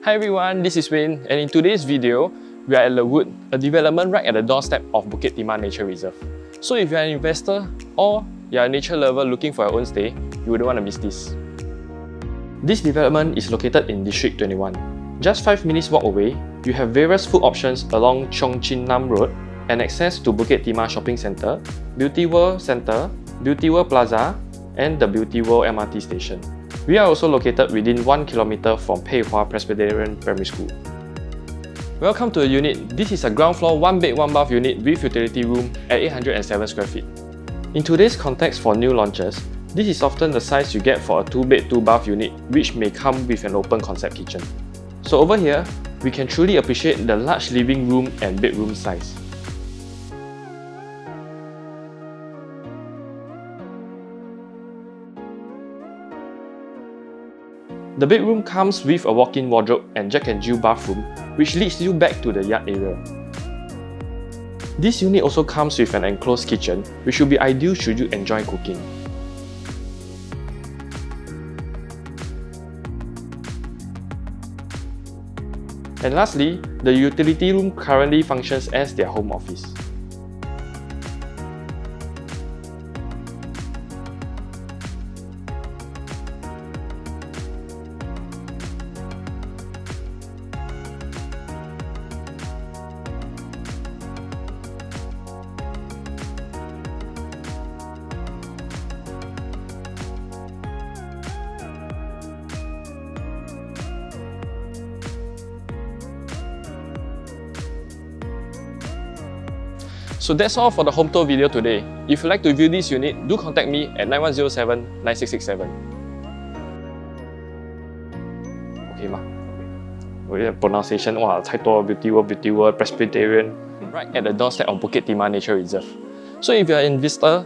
Hi everyone, this is Wayne, and in today's video, we are at Le Wood, a development right at the doorstep of Bukit Timah Nature Reserve. So if you're an investor or you're a nature lover looking for your own stay, you wouldn't want to miss this. This development is located in District 21. Just 5 minutes walk away, you have various food options along Cheong Chin Nam Road and access to Bukit Timah Shopping Centre, Beauty World Centre, Beauty World Plaza, and the Beauty World MRT station. We are also located within 1 km from Pei Hwa Presbyterian Primary School. Welcome to the unit. This is a ground floor 1-bed 1-bath unit with utility room at 807 square feet. In today's context for new launches, this is often the size you get for a 2-bed 2-bath unit which may come with an open concept kitchen. So over here, we can truly appreciate the large living room and bedroom size. The bedroom comes with a walk-in wardrobe and Jack and Jill bathroom, which leads you back to the yard area. This unit also comes with an enclosed kitchen, which will be ideal should you enjoy cooking. And lastly, the utility room currently functions as their home office. So that's all for the home tour video today. If you'd like to view this unit, do contact me at 9107-9667. Okay ma? Pronunciation, wow, 太多 Beauty World, Presbyterian, right at the doorstep of Bukit Timah Nature Reserve. So if you're an investor,